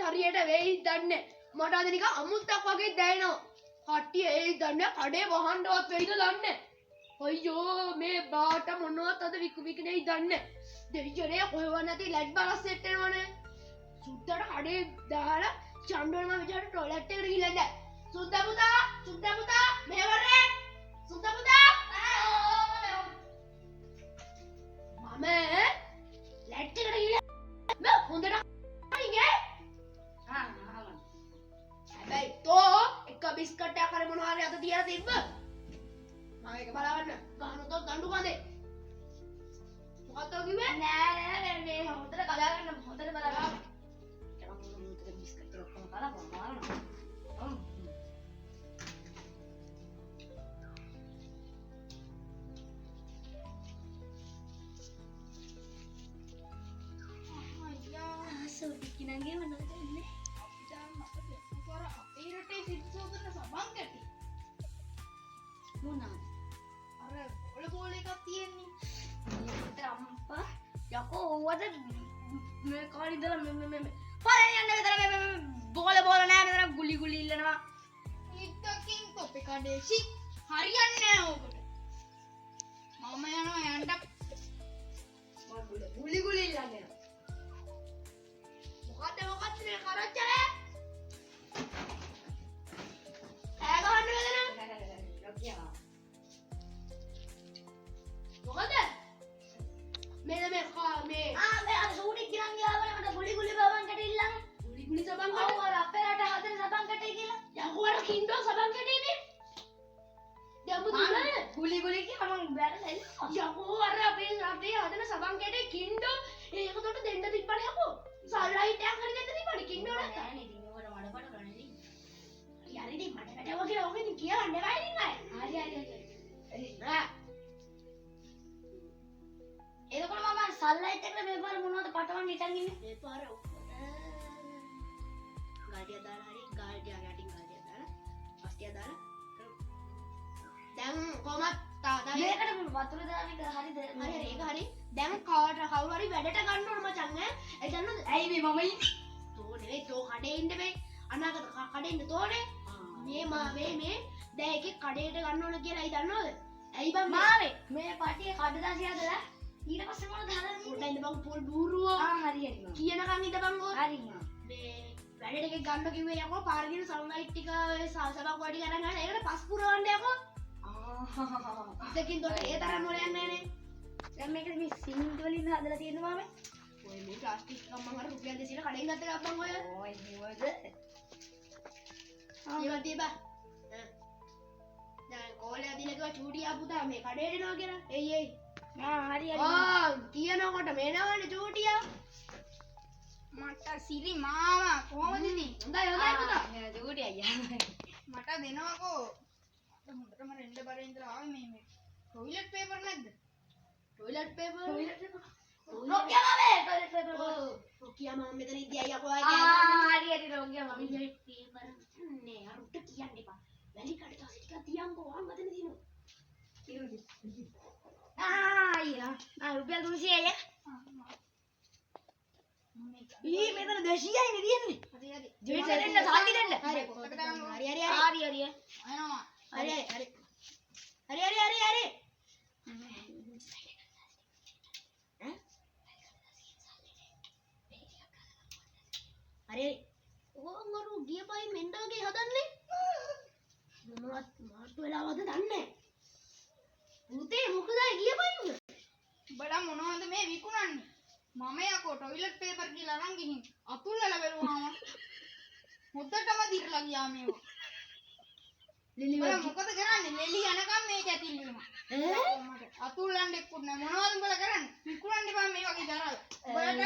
හරියට වෙයි දන්නේ. මට අද නිකන් අමුත්තක් වගේ දැනෙනවා. කට්ටිය ඒ දන්නේ කඩේ වහන්නවත් වෙයිද දන්නේ. අයියෝ මේ බාට මොනවත් අද විකුවිකනේ දන්නේ. දෙවියනේ කොහෙවත් නැති ලැට් බලස් සෙට් වෙනවනේ. සුද්දාට කඩේ දාලා චන්ඩෝන මම විචාරට ටොයිලට් එකට ගිහලා ඉන්න. සුද්දා පුතා මෙහෙවරේ. සුද්දා පුතා මම ලැට් එකට ගිහලා මම හොඳට ඉන්නේ. හැබැයි තෝ එක බිස්කට් එකක් හරි මොනවා හරි අත තියලා තිබ්බ. මම ඒක බලවන්න. ගහනොත් දඬු කඳේ. මොකක්ද කිව්වේ? නෑ මේ හොඳට කලාගන්න හොඳට බලන්න. මම බිස්කට් එක ඔක්කොම කලා බලනවා. සෝටි කිනගේ මොනවද ඉන්නේ? අපිට අපිට කොර අපේ රටේ සිද්ධෝදන සබන් කැටි. මොනවාද? අර බෝල එකක් තියෙන්නේ. මේකට අම්පා යකෝ ඕවද මේ කාලේ ඉඳලා මේ පරණ යන්න විතර මේ බෝල නෑ මෙතන ගුලි ඉල්ලනවා. එකකින් කොපේ කඩේසි හරියන්නේ නෑ ඕකට. මම යනවා යන්න. මම ගුලි ඉල්ලන්නේ. මොකද මේ කරච්චලේ? ඈ ගහන්න වෙදන? ලොකියා. මොකද? මේ අර සූටි ගිරන් ගියාවල මට ගුලි බබන් කට ඉල්ලන්. ගුලි සබන් කට? ඔව් අර අපේ රට හදන සබන් කටේ කියලා. යකෝ අර කින්ඩෝ සබන් කටේනේ. දැන් බුදුනේ ගුලි කියලා මම බැලලා එනවා. යකෝ අර අපේ රටේ හදන සබන් කටේ කින්ඩෝ ඒක උඩට දෙන්න තිබ්බනේ යකෝ. සල්ලයිට් එකක් හරි දෙන්න තිබ්බනේ කින්ඩෝ නැත්නම්. නෑ නේ ඉතින් ඔකට මඩපඩ කරන්නේ. හරි ඉතින් මට වැඩව කියලා ඔක ඉතින් කියවන්න එපා ඉතින් අය. හරි නෑ. එතකොට මම සල්ලයිට් එකට මේ පාර මොනවද පටවන්න හිටන් ඉන්නේ? මේ පාර ගාඩිය දාලා හරි ගාඩිය යටින් ගාඩිය දාලා පස්තිය දාලා දැන් කොහමද මේකට වතුර දාන එක හරිද? හරි ඒක හරි. දැන් කවුරු හරි වැඩට ගන්න ඕන මචං ඈ. ඒ දන්නවද? ඇයි මේ මම ඉන්නේ? තෝ නෙවෙයි තෝ කඩේ ඉන්න මේ අනාගත කඩේ ඉන්න තෝනේ. මේ දැන් එකේ කඩේට ගන්න ඕන කියලා ඇයි දන්නවද? ඇයි බං මාවේ මේ පටියේ කඩදාසිය හදලා ඊට පස්සේ මොනවද හදන්නේ? පොඩ්ඩක් ඉඳපන් පොල් බූරුවෝ. හරි කියනකම් ඉඳපන්කෝ. හරි මේ වැඩට එකේ ගන්න කිව්වේ යකෝ පාරකින් සන්ලයිට් ටික සබක් වඩි කරන් ගන්න. ඒකට පස් පුරවන්න යකෝ. ඉතකින් තොට ඒ තරම් වල යන්නේ නෑනේ. දැන් මේක මේ සිමෙන්ති වලින් හදලා තියෙන මාමේ. ඔය මේ ප්ලාස්ටික් එකක් මම අර රුපියල් 200 කඩෙන් ගත්ත එකක් මං ඔය. ඔය නේද? ඒවා තියපා. දැන් කෝලේ අදින කිව්වා චූටි ආපුතා මේ කඩේට එනවා කියලා. එයි. හරි. කියනකොට මේනවනේ චූටියා. මට සිරි මාමා කොහමද ඉතින්? හොඳයි පුතා. මේ චූටි අයියා. මට දෙනවකෝ. හොඳටම රෙන්ඩ බරේ ඉඳලා ආවේ මේ ටොයිලට් පේපර් නැද්ද? Toilet paper? රොකියා මාමේ ටොයිලට් පේපර්. ඔව්. රොකියා මාමා මෙතන ඉඳී අයියා කොහේ කියන්නේ? හරි රොකියා මාමා ටොයිලට් පේපර් නේ අරුට කියන්න එපා. වැලි කඩ තාසෙ ටිකක් තියන්කෝ ආ මතන දිනු. අයියා රුපියල් 300 අයියා. ඊ මෙතන 200යි නේ තියෙන්නේ. හරි. ජීවිත දෙන්න සල්ලි දෙන්න. හරි. හරි. අයනවා. හරි. හරි. ඕංගරු ගිය පයි මෙන්ඩාගේ හදන්නේ. මොනවත් මාට්ටු වෙලාවද දන්නේ. පුතේ මොකද ගිය පයින්ද? බඩ මොනවද මේ විකුණන්නේ? මම යකෝ ටොයිලට් පේපර් කියලා අරන් ගිහින් අතුල්ලලා බැලුවාම හොද්දටම දිරලා ගියා මේවා. ලිලි මොකද කරන්නේ? ලෙලි යනකම් මේක ඇතිල් වෙනවා. මට අතුල්ලන්න එක්කුත් නෑ. මොනවද උඹලා කරන්නේ? විකුණන්න එපා මේ වගේ දරාල. උඹලට